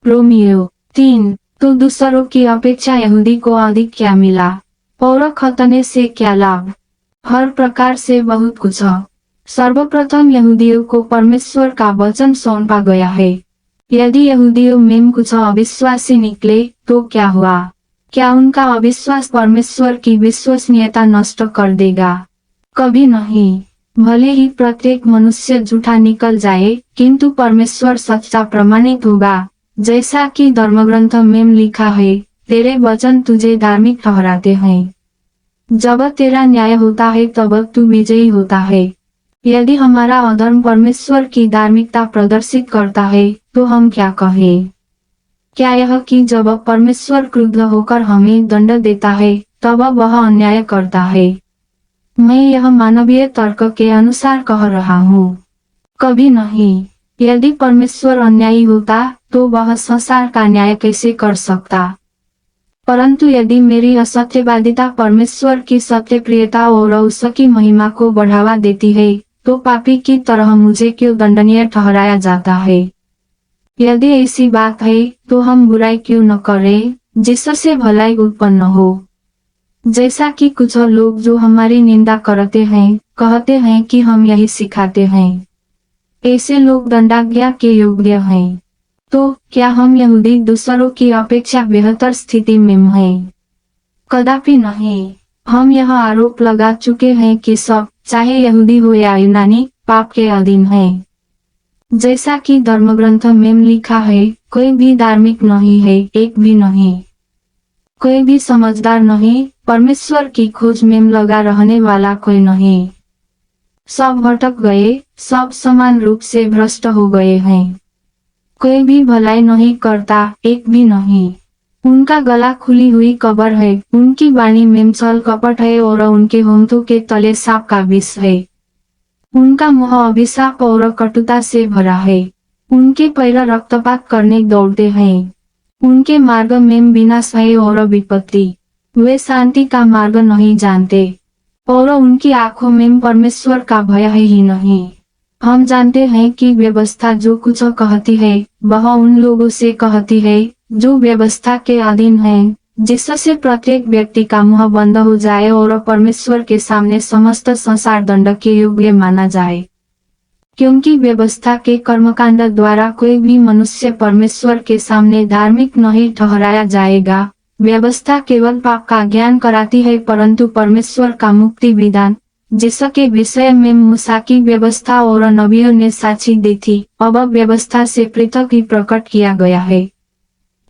Romeo 3। तो दूसरों की अपेक्षा यहूदी को अधिक क्या मिला और खतने से क्या लाभ? हर प्रकार से बहुत कुछ। सर्वप्रथम यहूदियों को परमेश्वर का वचन सौंपा गया है। यदि यहूदियों में कुछ अविश्वासी निकले तो क्या हुआ? क्या उनका अविश्वास परमेश्वर की विश्वसनीयता नष्ट कर देगा? कभी नहीं। भले ही प्रत्येक मनुष्य झूठा निकल जाए, किंतु परमेश्वर सच्चा प्रमाणित होगा। जैसा कि धर्मग्रंथ में लिखा है, तेरे वचन तुझे धार्मिक ठहराते हैं। जब तेरा न्याय होता है तब तू विजयी होता है। यदि हमारा अधर्म परमेश्वर की धार्मिकता प्रदर्शित करता है तो हम क्या कहें? क्या यह कि जब परमेश्वर क्रुद्ध होकर हमें दंड देता है तब वह अन्याय करता है? मैं यह मानवीय तर्क के अनुसार कह रहा हूँ। कभी नहीं। यदि परमेश्वर अन्यायी होता तो वह संसार का न्याय कैसे कर सकता? परंतु यदि मेरी असत्यवादिता परमेश्वर की सत्यप्रियता और उसकी महिमा को बढ़ावा देती है, तो पापी की तरह मुझे क्यों दंडनीय ठहराया जाता है? यदि ऐसी बात है तो हम बुराई क्यों न करें, जिससे भलाई उत्पन्न हो। जैसा कि कुछ लोग जो हमारी निंदा करते हैं, कहते हैं कि हम यही सिखाते हैं। ऐसे लोग दंडाज्ञा के योग्य हैं। तो क्या हम यहूदी दूसरों की अपेक्षा बेहतर स्थिति में हैं? कदापि नहीं। हम यह आरोप लगा चुके हैं कि सब, चाहे यहूदी हो या यूनानी, पाप के अधीन हैं। जैसा कि धर्मग्रंथ में लिखा है, कोई भी धार्मिक नहीं है, एक भी नहीं। कोई भी समझदार नहीं, परमेश्वर की खोज में लगा रहने वाला कोई नहीं। सब भटक गए, सब समान रूप से भ्रष्ट हो गए हैं। कोई भी भलाई नहीं करता, एक भी नहीं। उनका गला खुली हुई कब्र है, उनकी वाणी में छल कपट है और उनके होंठों के तले सांप का विष है। उनका मुंह अभिशाप और कटुता से भरा है। उनके पैर रक्तपात करने दौड़ते हैं। उनके मार्ग में विनाश है और विपत्ति। वे शांति का मार्ग नहीं जानते और उनकी आंखों में परमेश्वर का भय है ही नहीं। हम जानते हैं कि व्यवस्था जो कुछ कहती है, वह उन लोगों से कहती है जो व्यवस्था के अधीन हैं, जिससे प्रत्येक व्यक्ति का मुंह बंद हो जाए और परमेश्वर के सामने समस्त संसार दंड के योग्य माना जाए। क्योंकि व्यवस्था के कर्मकांड द्वारा कोई भी मनुष्य परमेश्वर के सामने धार्मिक नहीं ठहराया जाएगा। व्यवस्था केवल पाप का ज्ञान कराती है, परंतु परमेश्वर का मुक्ति विधान, जिसके विषय में मूसा की व्यवस्था और नबियों ने साक्षी दी थी, अब व्यवस्था से पृथक ही प्रकट किया गया है।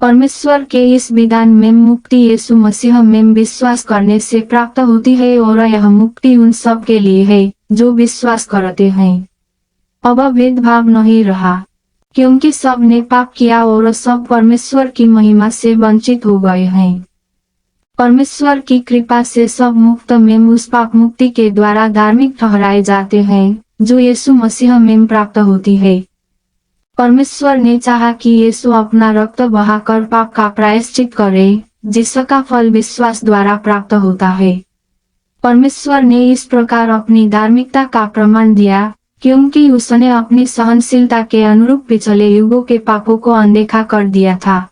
परमेश्वर के इस विधान में मुक्ति यीशु मसीह में विश्वास करने से प्राप्त होती है और यह मुक्ति उन सब के लिए है जो विश्वास करते हैं। अब भेदभाव नहीं रहा, क्योंकि सब ने पाप किया और सब परमेश्वर की महिमा से वंचित हो गए हैं। परमेश्वर की कृपा से सब मुक्त में उस पाप मुक्ति के द्वारा धार्मिक ठहराए जाते हैं जो यीशु मसीह में प्राप्त होती है। परमेश्वर ने चाहा कि यीशु अपना रक्त बहाकर पाप का प्रायश्चित करे, जिसका फल विश्वास द्वारा प्राप्त होता है। परमेश्वर ने इस प्रकार अपनी धार्मिकता का प्रमाण दिया, क्योंकि उसने अपनी सहनशीलता के अनुरूप पिछले युगों के पापों को अनदेखा कर दिया था।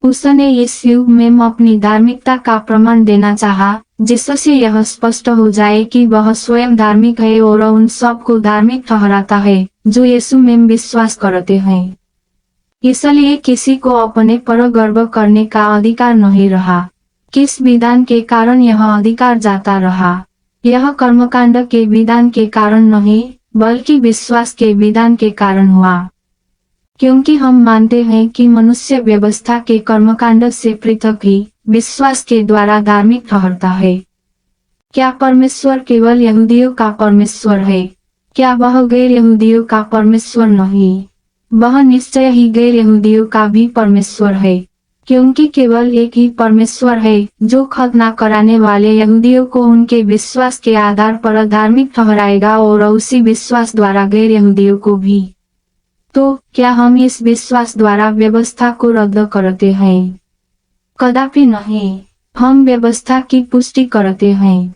उसने इस युग में अपनी धार्मिकता का प्रमाण देना चाहा, जिससे यह स्पष्ट हो जाए कि वह स्वयं धार्मिक है और उन सब को धार्मिक ठहराता है जो यीशु में विश्वास करते हैं। इसलिए किसी को अपने पर गर्व करने का अधिकार नहीं रहा। किस विधान के कारण यह अधिकार जाता रहा? यह कर्मकांड के विधान के कारण नहीं, बल्कि विश्वास के विधान के कारण हुआ। क्योंकि हम मानते हैं कि मनुष्य व्यवस्था के कर्मकांड से पृथक ही विश्वास के द्वारा धार्मिक ठहरता है। क्या परमेश्वर केवल यहूदियों का परमेश्वर है? क्या वह गैर यहूदियों का परमेश्वर नहीं? वह निश्चय ही गैर यहूदियों का भी परमेश्वर है, क्योंकि केवल एक ही परमेश्वर है जो खतना कराने वाले यहूदियों को उनके विश्वास के आधार पर धार्मिक ठहराएगा और उसी विश्वास द्वारा गैर यहूदियों को भी। तो क्या हम इस विश्वास द्वारा व्यवस्था को रद्द करते हैं? कदापि नहीं। हम व्यवस्था की पुष्टि करते हैं।